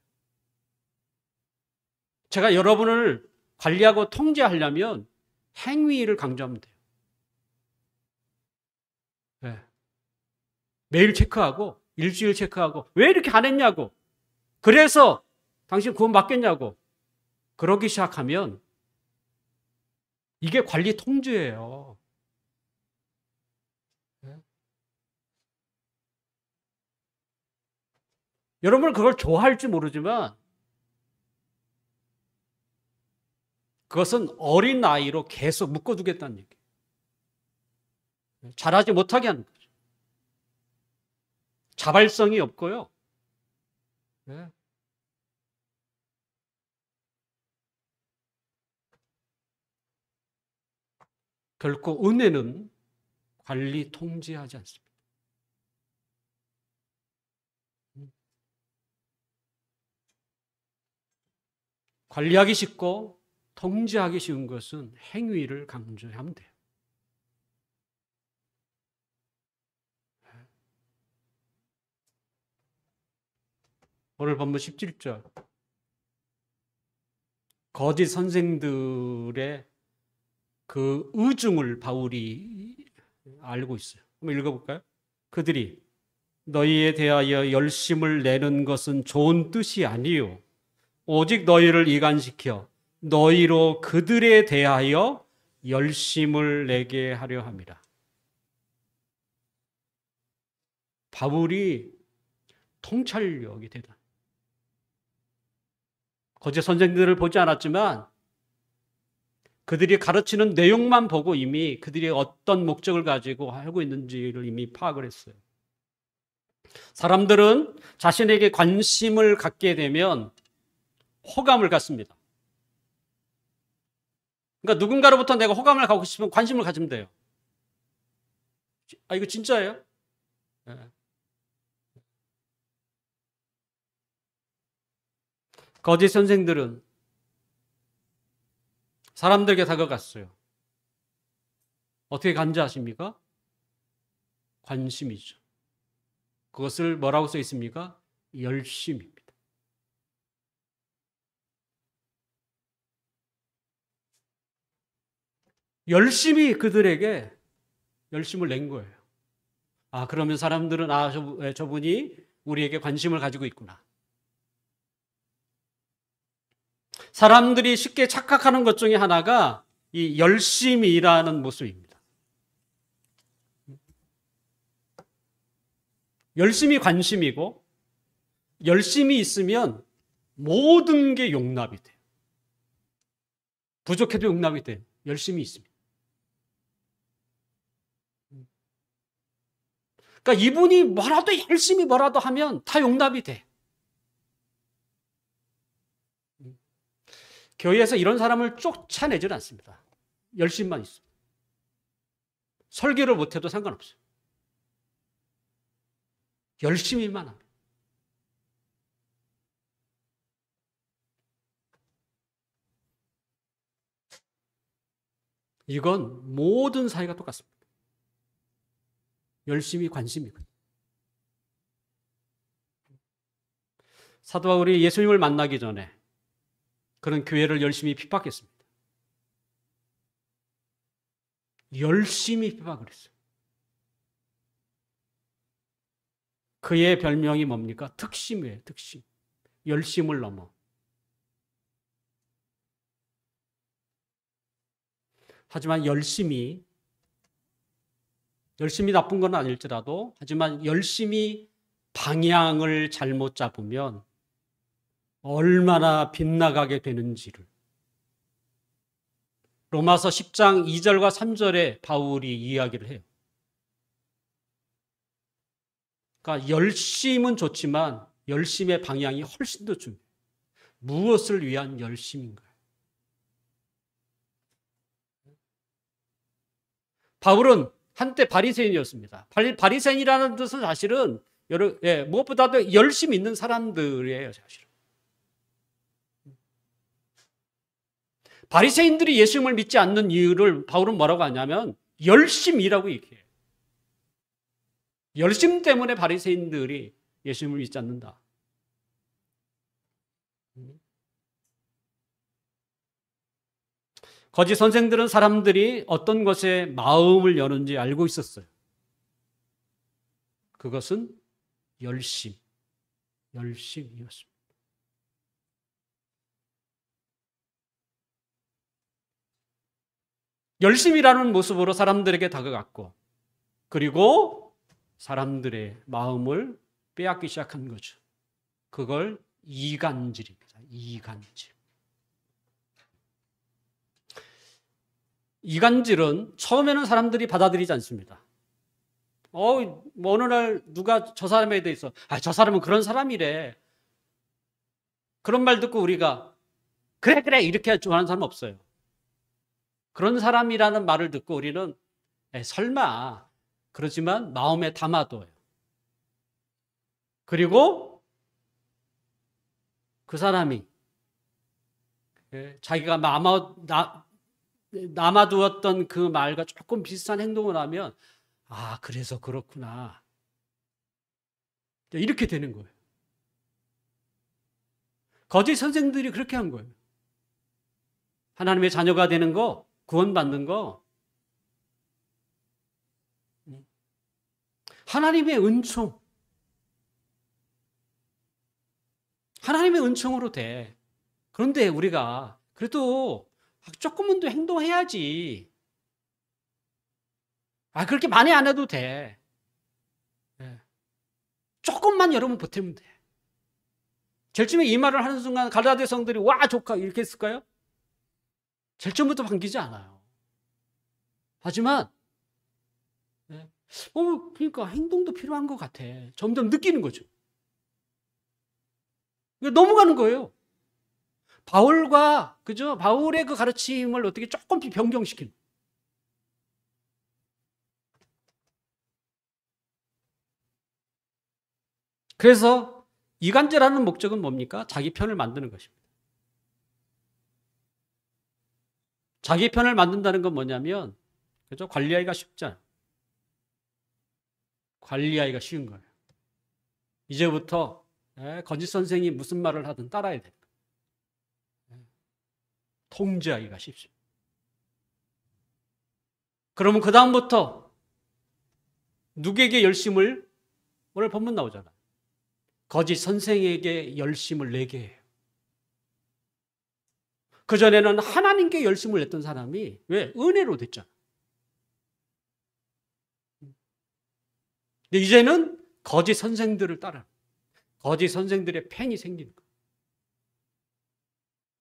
제가 여러분을 관리하고 통제하려면 행위를 강조하면 돼요. 네. 매일 체크하고 일주일 체크하고 왜 이렇게 안 했냐고, 그래서 당신 구원 받겠냐고 그러기 시작하면 이게 관리 통제예요. 네. 여러분은 그걸 좋아할지 모르지만 그것은 어린 나이로 계속 묶어두겠다는 얘기예요. 잘하지 못하게 하는 거죠. 자발성이 없고요. 네. 결코 은혜는 관리 통제하지 않습니다. 관리하기 쉽고 통제하기 쉬운 것은 행위를 강조하면 돼요. 오늘 본문 17절. 거짓 선생들의 그 의중을 바울이 알고 있어요. 한번 읽어볼까요? 그들이 너희에 대하여 열심을 내는 것은 좋은 뜻이 아니요 오직 너희를 이간시켜 너희로 그들에 대하여 열심을 내게 하려 함이라. 바울이 통찰력이 대단. 거짓 선생들을 보지 않았지만 그들이 가르치는 내용만 보고 이미 그들이 어떤 목적을 가지고 하고 있는지를 이미 파악을 했어요. 사람들은 자신에게 관심을 갖게 되면 호감을 갖습니다. 그러니까 누군가로부터 내가 호감을 갖고 싶으면 관심을 가지면 돼요. 아, 이거 진짜예요? 네. 거짓 선생들은 사람들에게 다가갔어요. 어떻게 간주하십니까? 관심이죠. 그것을 뭐라고 써 있습니까? 열심입니다. 열심히 그들에게 열심을 낸 거예요. 아, 그러면 사람들은 저분이 우리에게 관심을 가지고 있구나. 사람들이 쉽게 착각하는 것 중에 하나가 이 열심이라는 모습입니다. 열심이 관심이고 열심이 있으면 모든 게 용납이 돼요. 부족해도 용납이 돼요. 열심이 있습니다. 그러니까 이분이 뭐라도 열심히 뭐라도 하면 다 용납이 돼. 교회에서 이런 사람을 쫓아내질 않습니다. 열심만 있습니다. 설교를 못해도 상관없어요. 열심히만 합니다. 이건 모든 사회가 똑같습니다. 열심히 관심이거든요. 사도 바울이 예수님을 만나기 전에 그런 교회를 열심히 핍박했습니다. 열심히 핍박을 했어요. 그의 별명이 뭡니까? 특심이에요. 특심. 열심을 넘어. 하지만 열심이 나쁜 건 아닐지라도 하지만 열심히 방향을 잘못 잡으면 얼마나 빗나가게 되는지를 로마서 10장 2절과 3절에 바울이 이야기를 해요. 그러니까 열심은 좋지만 열심의 방향이 훨씬 더 중요해요. 무엇을 위한 열심인가요? 바울은 한때 바리새인이었습니다. 바리새인이라는 뜻은 사실은 무엇보다도 열심히 있는 사람들이에요. 사실은. 바리새인들이 예수님을 믿지 않는 이유를 바울은 뭐라고 하냐면 열심이라고 얘기해요. 열심 때문에 바리새인들이 예수님을 믿지 않는다. 거짓 선생들은 사람들이 어떤 것에 마음을 여는지 알고 있었어요. 그것은 열심이었습니다. 열심이라는 모습으로 사람들에게 다가갔고 그리고 사람들의 마음을 빼앗기 시작한 거죠. 그걸 이간질입니다. 이간질은 처음에는 사람들이 받아들이지 않습니다. 뭐 어느 날 누가 저 사람에 대해서 저 사람은 그런 사람이래. 그런 말 듣고 우리가 그래 이렇게 좋아하는 사람 없어요. 그런 사람이라는 말을 듣고 우리는 설마 그러지만 마음에 담아둬요. 그리고 그 사람이 자기가 남아두었던 그 말과 조금 비슷한 행동을 하면 그래서 그렇구나. 이렇게 되는 거예요. 거짓 선생들이 그렇게 한 거예요. 하나님의 자녀가 되는 거, 구원받는 거, 하나님의 은총, 하나님의 은총으로 돼. 그런데 우리가 그래도 조금은 더 행동해야지. 그렇게 많이 안 해도 돼. 조금만 여러분 보태면 돼. 제일 처음에 이 말을 하는 순간 갈라디아 성들이 와 좋다 이렇게 했을까요? 제일 처음부터 반기지 않아요. 하지만 그러니까 행동도 필요한 것 같아. 점점 느끼는 거죠. 넘어가는 거예요. 바울과 그죠? 바울의 그 가르침을 어떻게 조금 변경시키는. 그래서 이간질하는 목적은 뭡니까? 자기 편을 만드는 것입니다. 자기 편을 만든다는 건 뭐냐면, 그죠? 관리하기가 쉽지 않아요. 관리하기가 쉬운 거예요. 이제부터 거짓 선생이 무슨 말을 하든 따라야 돼요. 통제하기가 쉽습니다. 그러면 그 다음부터 누구에게 열심을, 오늘 본문 나오잖아. 거짓 선생에게 열심을 내게 해요. 그전에는 하나님께 열심을 냈던 사람이 왜? 은혜로 됐잖아. 근데 이제는 거짓 선생들을 따라 거짓 선생들의 팬이 생기는 거예요.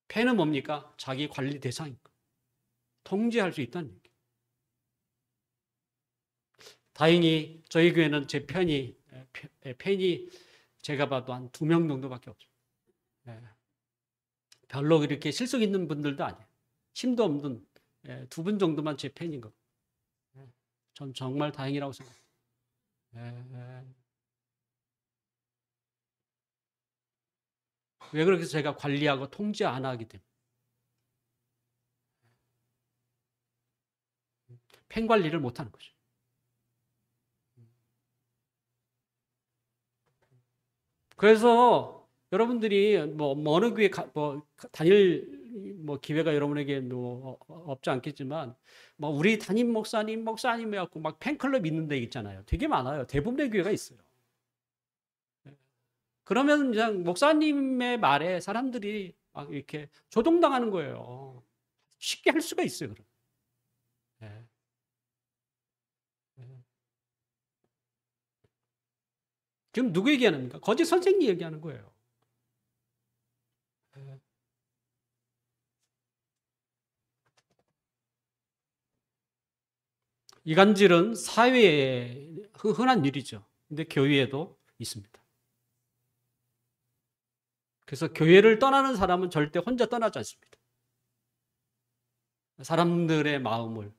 팬은 뭡니까? 자기 관리 대상인 거예요. 통제할 수 있다는 얘기예요. 다행히 저희 교회는 제 팬이 제가 봐도 한 2명 정도밖에 없어요. 별로 이렇게 실속 있는 분들도 아니에요. 힘도 없는 2분 정도만 제 팬인 거. 전 정말 다행이라고 생각해요. 왜 그렇게 제가 관리하고 통제 안 하기 때문에. 팬 관리를 못 하는 거죠. 그래서 여러분들이 어느 교회 다닐 기회가 여러분에게 없지 않겠지만 우리 담임 목사님 해갖고 막 팬클럽 있는 데 있잖아요. 되게 많아요. 대부분의 교회가 있어요. 그러면 그냥 목사님의 말에 사람들이 막 이렇게 조종당하는 거예요. 쉽게 할 수가 있어요. 그럼. 지금 누구 얘기하는 겁니까? 거짓 선생님 얘기하는 거예요. 이간질은 사회에 흔한 일이죠. 근데 교회에도 있습니다. 그래서 교회를 떠나는 사람은 절대 혼자 떠나지 않습니다. 사람들의 마음을,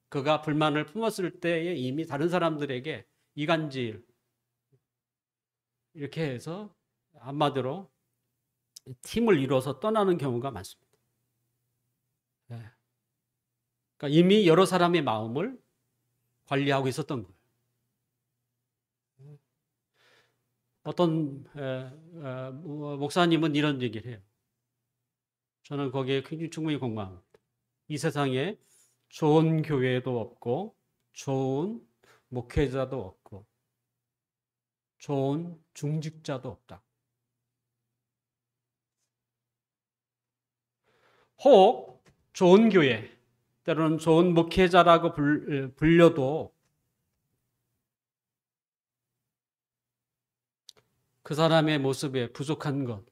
그가 불만을 품었을 때에 이미 다른 사람들에게 이간질, 이렇게 해서 한마디로 팀을 이뤄서 떠나는 경우가 많습니다. 그러니까 이미 여러 사람의 마음을 관리하고 있었던 거예요. 어떤 목사님은 이런 얘기를 해요. 저는 거기에 굉장히 충분히 공감합니다. 이 세상에 좋은 교회도 없고 좋은 목회자도 없고 좋은 중직자도 없다. 혹 좋은 교회, 때로는 좋은 목회자라고 불려도 그 사람의 모습에 부족한 것,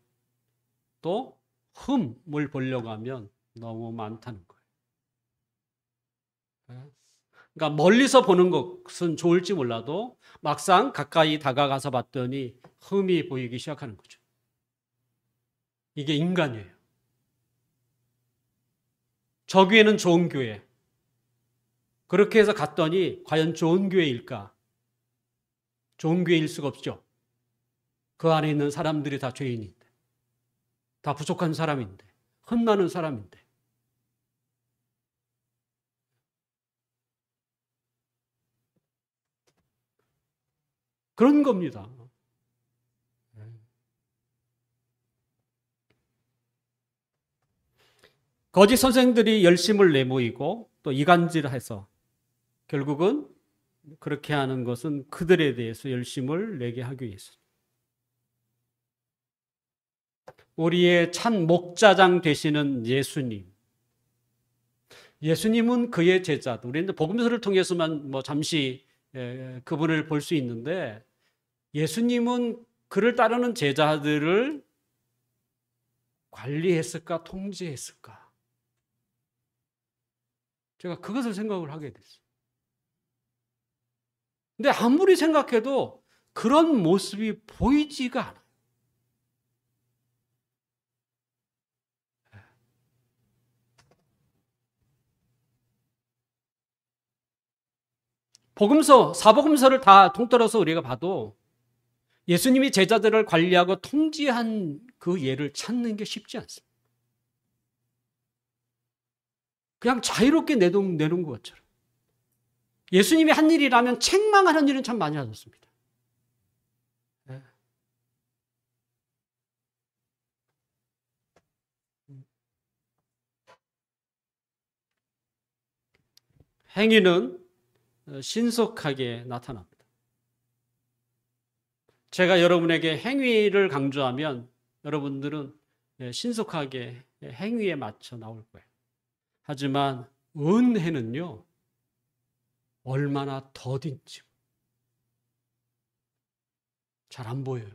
또 흠을 보려고 하면 너무 많다는 거예요. 그러니까 멀리서 보는 것은 좋을지 몰라도 막상 가까이 다가가서 봤더니 흠이 보이기 시작하는 거죠. 이게 인간이에요. 저 교회는 좋은 교회. 그렇게 해서 갔더니 과연 좋은 교회일까? 좋은 교회일 수가 없죠. 그 안에 있는 사람들이 다 죄인인데, 다 부족한 사람인데, 흠나는 사람인데. 그런 겁니다. 거짓 선생들이 열심을 내모이고 또 이간질해서 결국은 그렇게 하는 것은 그들에 대해서 열심을 내게 하기 위해서. 우리의 참 목자장 되시는 예수님. 예수님은 그의 제자들. 우리는 복음서를 통해서만 잠시 그분을 볼 수 있는데 예수님은 그를 따르는 제자들을 관리했을까, 통제했을까? 제가 그것을 생각을 하게 됐어요. 근데 아무리 생각해도 그런 모습이 보이지가 않아요. 복음서, 사복음서를 다 통틀어서 우리가 봐도 예수님이 제자들을 관리하고 통제한 그 예를 찾는 게 쉽지 않습니다. 그냥 자유롭게 내놓은 것처럼. 예수님이 한 일이라면 책망하는 일은 참 많이 하셨습니다. 네. 행위는 신속하게 나타납니다. 제가 여러분에게 행위를 강조하면 여러분들은 신속하게 행위에 맞춰 나올 거예요. 하지만 은혜는요, 얼마나 더딘지 잘 안 보여요.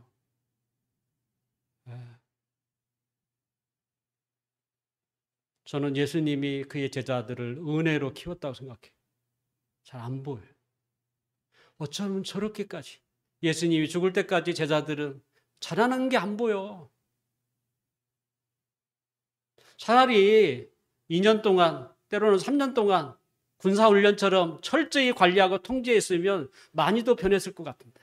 저는 예수님이 그의 제자들을 은혜로 키웠다고 생각해요. 잘 안 보여요. 어쩌면 저렇게까지 예수님이 죽을 때까지 제자들은 잘하는 게 안 보여. 차라리 2년 동안, 때로는 3년 동안 군사훈련처럼 철저히 관리하고 통제했으면 많이 더 변했을 것 같은데.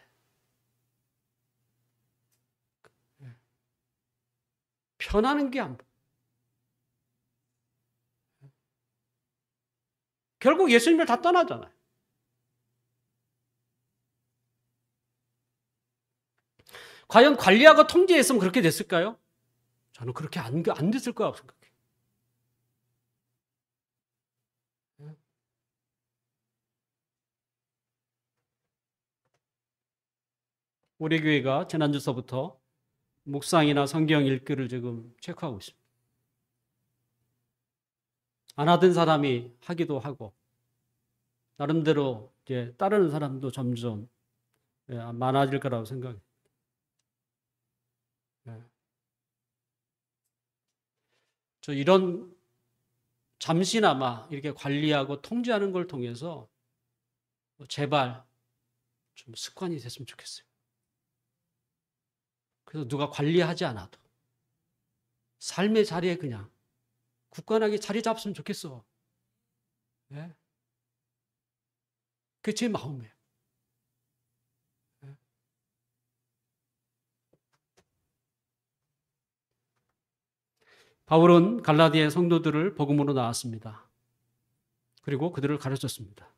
변하는 게 안 보여. 결국 예수님을 다 떠나잖아요. 과연 관리하고 통제했으면 그렇게 됐을까요? 저는 그렇게 안 됐을 거라고 생각해요. 우리 교회가 지난주서부터 묵상이나 성경 읽기를 지금 체크하고 있습니다. 안 하던 사람이 하기도 하고 나름대로 이제 따르는 사람도 점점 많아질 거라고 생각해요. 저 이런 잠시나마 이렇게 관리하고 통제하는 걸 통해서 제발 좀 습관이 됐으면 좋겠어요. 그래서 누가 관리하지 않아도 삶의 자리에 그냥 굳건하게 자리 잡았으면 좋겠어. 네? 그게 제 마음이에요. 네? 바울은 갈라디아 성도들을 복음으로 나왔습니다. 그리고 그들을 가르쳤습니다.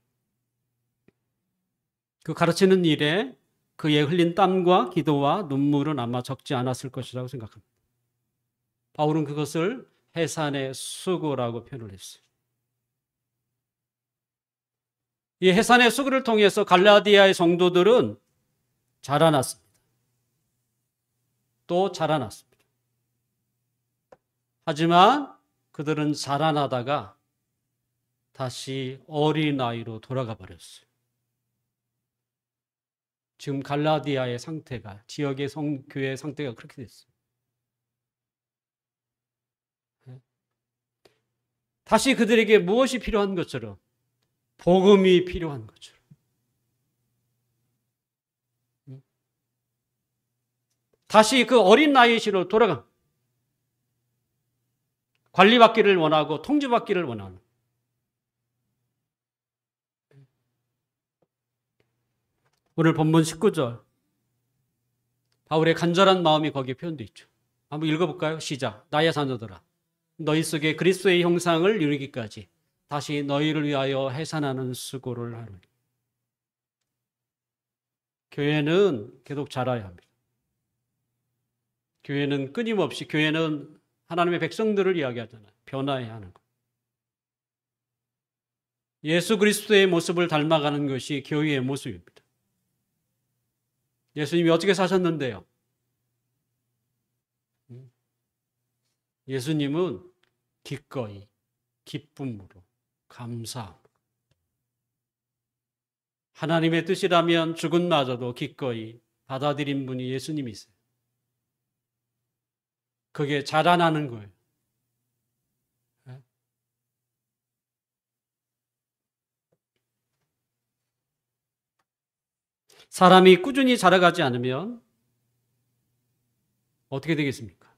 그 가르치는 일에 그의 흘린 땀과 기도와 눈물은 아마 적지 않았을 것이라고 생각합니다. 바울은 그것을 해산의 수고라고 표현을 했어요. 이 해산의 수고를 통해서 갈라디아의 성도들은 자라났습니다. 또 자라났습니다. 하지만 그들은 자라나다가 다시 어린아이로 돌아가 버렸어요. 지금 갈라디아의 상태가, 지역의 교회의 상태가 그렇게 됐어요. 다시 그들에게 무엇이 필요한 것처럼, 복음이 필요한 것처럼. 다시 그 어린 나이시로 돌아가. 관리받기를 원하고 통제받기를 원하는. 오늘 본문 19절. 바울의 간절한 마음이 거기에 표현되어 있죠. 한번 읽어볼까요? 시작. 나의 자녀들아, 너희 속에 그리스도의 형상을 이루기까지 다시 너희를 위하여 해산하는 수고를 하노니. 교회는 계속 자라야 합니다. 교회는 끊임없이, 교회는 하나님의 백성들을 이야기하잖아요. 변화해야 하는 것. 예수 그리스도의 모습을 닮아가는 것이 교회의 모습입니다. 예수님이 어떻게 사셨는데요? 예수님은 기꺼이, 기쁨으로, 감사함으로. 하나님의 뜻이라면 죽음마저도 기꺼이 받아들인 분이 예수님이세요. 그게 자라나는 거예요. 사람이 꾸준히 자라가지 않으면 어떻게 되겠습니까?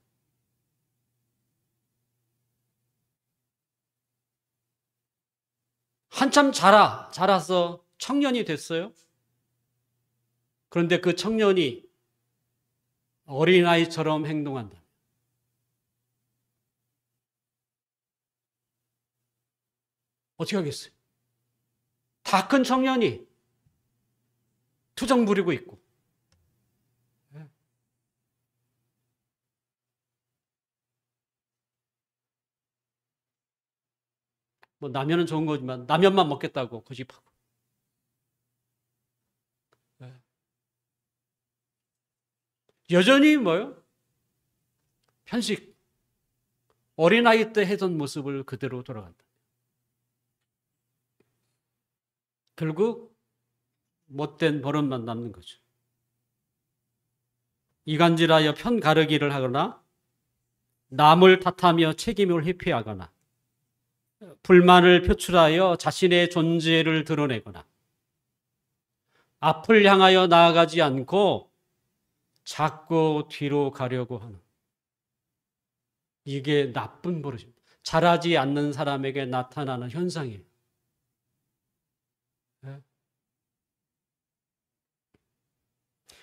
한참 자라서 청년이 됐어요. 그런데 그 청년이 어린아이처럼 행동한다. 어떻게 하겠어요? 다 큰 청년이 투정 부리고 있고, 뭐 라면은 좋은 거지만 라면만 먹겠다고 고집하고, 여전히 뭐요? 편식, 어린아이 때 하던 모습을 그대로 돌아간다. 결국 못된 버릇만 남는 거죠. 이간질하여 편가르기를 하거나 남을 탓하며 책임을 회피하거나 불만을 표출하여 자신의 존재를 드러내거나 앞을 향하여 나아가지 않고 자꾸 뒤로 가려고 하는, 이게 나쁜 버릇입니다. 자라지 않는 사람에게 나타나는 현상이에요.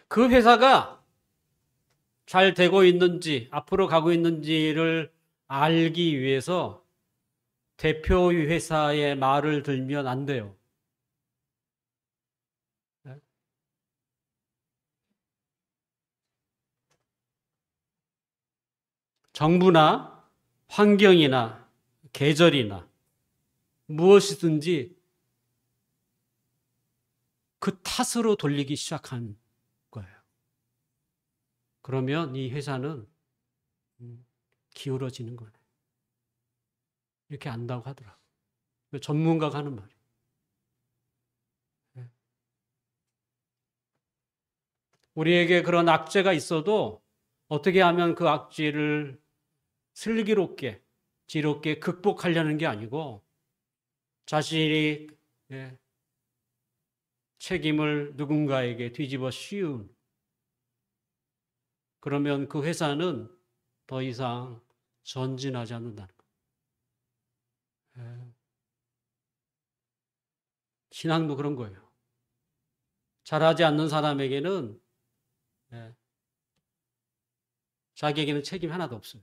그 회사가 잘 되고 있는지, 앞으로 가고 있는지를 알기 위해서 대표 회사의 말을 들면 안 돼요. 정부나 환경이나 계절이나 무엇이든지 그 탓으로 돌리기 시작한 거예요. 그러면 이 회사는 기울어지는 거네. 이렇게 안다고 하더라고요. 전문가가 하는 말이에요. 우리에게 그런 악재가 있어도 어떻게 하면 그 악재를 슬기롭게, 지롭게 극복하려는 게 아니고 자신이 책임을 누군가에게 뒤집어 씌운, 그러면 그 회사는 더 이상 전진하지 않는다는 거예요. 신앙도 그런 거예요. 잘하지 않는 사람에게는 자기에게는 책임 하나도 없어요.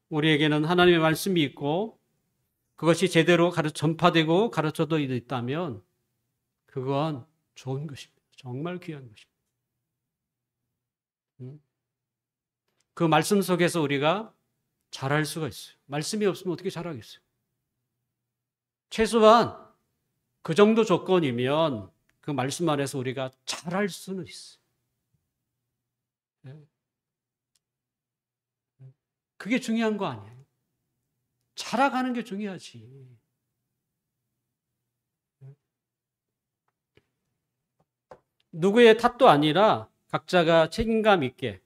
우리에게는 하나님의 말씀이 있고 그것이 제대로 전파되고 가르쳐져 있다면 그건 좋은 것입니다. 정말 귀한 것입니다. 그 말씀 속에서 우리가 잘할 수가 있어요. 말씀이 없으면 어떻게 잘하겠어요? 최소한 그 정도 조건이면 그 말씀 안에서 우리가 잘할 수는 있어요. 그게 중요한 거 아니에요. 자라가는 게 중요하지. 누구의 탓도 아니라 각자가 책임감 있게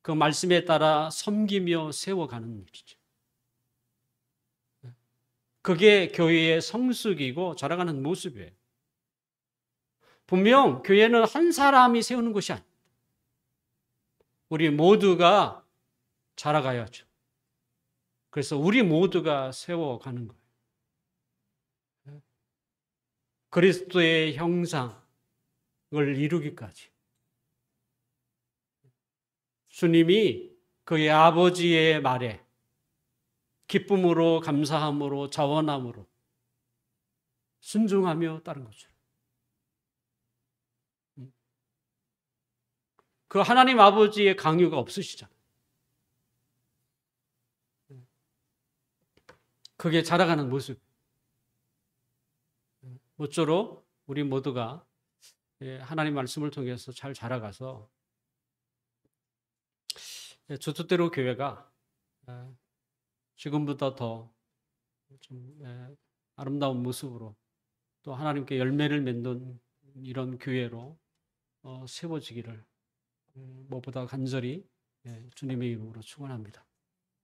그 말씀에 따라 섬기며 세워가는 일이죠. 그게 교회의 성숙이고 자라가는 모습이에요. 분명 교회는 한 사람이 세우는 것이 아닙니다. 우리 모두가 자라가야죠. 그래서 우리 모두가 세워가는 거예요. 그리스도의 형상을 이루기까지. 주님이 그의 아버지의 말에 기쁨으로, 감사함으로, 자원함으로 순종하며 따른 거죠. 그 하나님 아버지의 강요가 없으시잖아요. 그게 자라가는 모습. 모쪼록 우리 모두가 하나님 말씀을 통해서 잘 자라가서 주뜻대로 교회가 지금보다 더 좀 아름다운 모습으로 또 하나님께 열매를 맺는 이런 교회로 세워지기를 무엇보다 간절히 주님의 이름으로 축원합니다.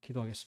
기도하겠습니다.